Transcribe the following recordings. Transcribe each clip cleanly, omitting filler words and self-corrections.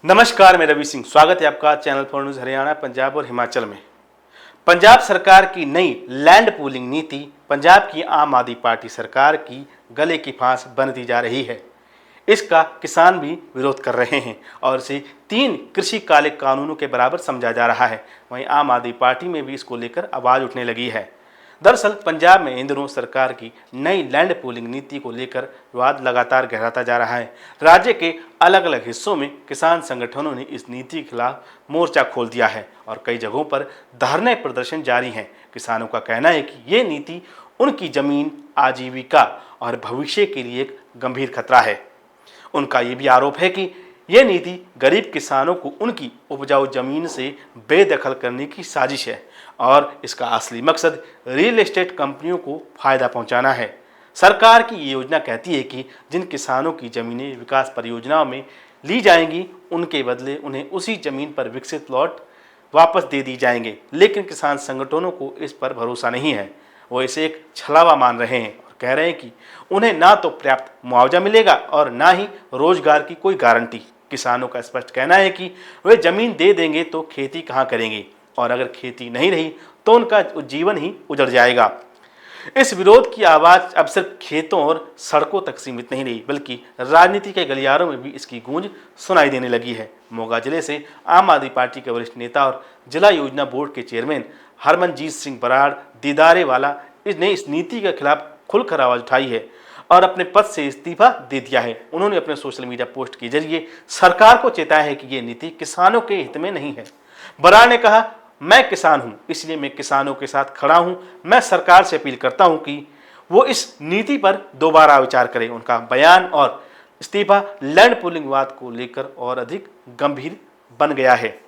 नमस्कार, मैं रवि सिंह। स्वागत है आपका channel for news Haryana, Punjab और हिमाचल में। पंजाब सरकार की नई लैंड पूलिंग नीति पंजाब की आम आदमी पार्टी सरकार की गले की फांस बनती जा रही है। इसका किसान भी विरोध कर रहे हैं और इसे 3 कृषि काले कानूनों के बराबर समझा जा रहा है। वहीं आम आदमी पार्टी में भी इसको लेकर आवाज उठने लगी है। दरअसल पंजाब में इन दिनों सरकार की नई लैंड पूलिंग नीति को लेकर विवाद लगातार गहराता जा रहा है। राज्य के अलग अलग हिस्सों में किसान संगठनों ने इस नीति के खिलाफ मोर्चा खोल दिया है और कई जगहों पर धरने प्रदर्शन जारी हैं। किसानों का कहना है कि ये नीति उनकी जमीन, आजीविका और भविष्य के लिए एक गंभीर खतरा है। उनका ये भी आरोप है कि ये नीति गरीब किसानों को उनकी उपजाऊ जमीन से बेदखल करने की साजिश है और इसका असली मकसद रियल एस्टेट कंपनियों को फायदा पहुंचाना है। सरकार की ये योजना कहती है कि जिन किसानों की जमीनें विकास परियोजनाओं में ली जाएंगी, उनके बदले उन्हें उसी जमीन पर विकसित प्लॉट वापस दे दी जाएंगे। लेकिन किसान संगठनों को इस पर भरोसा नहीं है। वो इसे एक छलावा मान रहे हैं और कह रहे हैं कि उन्हें ना तो पर्याप्त मुआवजा मिलेगा और ना ही रोजगार की कोई गारंटी। किसानों का स्पष्ट कहना है कि वे जमीन दे देंगे तो खेती कहाँ करेंगे और अगर खेती नहीं रही तो उनका जीवन ही उजड़ जाएगा। इस विरोध की आवाज अब सिर्फ खेतों और सड़कों तक सीमित नहीं रही, बल्कि राजनीति के गलियारों में भी इसकी गूंज सुनाई देने लगी है। मोगा जिले से आम आदमी पार्टी के वरिष्ठ नेता और जिला योजना बोर्ड के चेयरमैन हरमनजीत सिंह बराड़ दीदारेवाला ने इस नीति के खिलाफ खुलकर आवाज उठाई है और अपने पद से इस्तीफा दे दिया है। उन्होंने अपने सोशल मीडिया पोस्ट के जरिए सरकार को चेताया है कि ये नीति किसानों के हित में नहीं है। बराड़ ने कहा, मैं किसान हूं, इसलिए मैं किसानों के साथ खड़ा हूं। मैं सरकार से अपील करता हूं कि वो इस नीति पर दोबारा विचार करें। उनका बयान और इस्तीफा लैंड पूलिंग विवाद को लेकर और अधिक गंभीर बन गया है।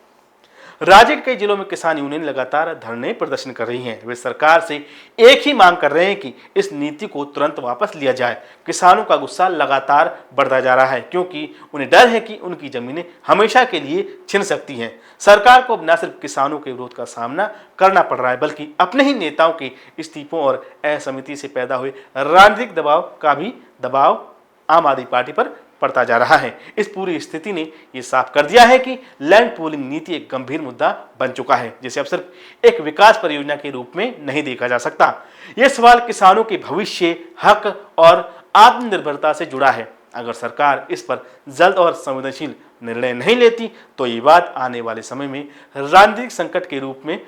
राज्य के कई जिलों में किसान यूनियन लगातार धरने प्रदर्शन कर रही हैं। वे सरकार से एक ही मांग कर रहे हैं कि इस नीति को तुरंत वापस लिया जाए। किसानों का गुस्सा लगातार बढ़ता जा रहा है क्योंकि उन्हें डर है कि उनकी जमीनें हमेशा के लिए छिन सकती हैं। सरकार को अब न सिर्फ किसानों के विरोध का सामना करना पड़ रहा है, बल्कि अपने ही नेताओं के इस्तीफों और असहमति से पैदा हुए राजनीतिक दबाव का भी दबाव आम आदमी पार्टी पर पड़ता जा रहा है। इस पूरी स्थिति ने यह साफ कर दिया है कि लैंड पूलिंग नीति एक गंभीर मुद्दा बन चुका है, जिसे अब सिर्फ एक विकास परियोजना के रूप में नहीं देखा जा सकता। यह सवाल किसानों के भविष्य, हक और आत्मनिर्भरता से जुड़ा है। अगर सरकार इस पर जल्द और संवेदनशील निर्णय नहीं लेती तो ये बात आने वाले समय में राजनीतिक संकट के रूप में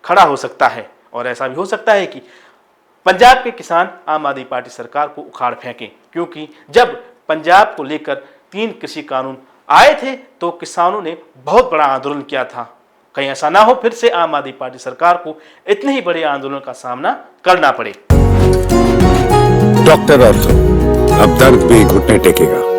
खड़ा हो सकता है और ऐसा भी हो सकता है कि पंजाब के किसान आम आदमी पार्टी सरकार को उखाड़ फेंकें, क्योंकि जब पंजाब को लेकर 3 कृषि कानून आए थे तो किसानों ने बहुत बड़ा आंदोलन किया था। कहीं ऐसा ना हो फिर से आम आदमी पार्टी सरकार को इतने ही बड़े आंदोलन का सामना करना पड़े। डॉक्टर ऑर्थो, अब दर्द भी घुटने टेकेगा।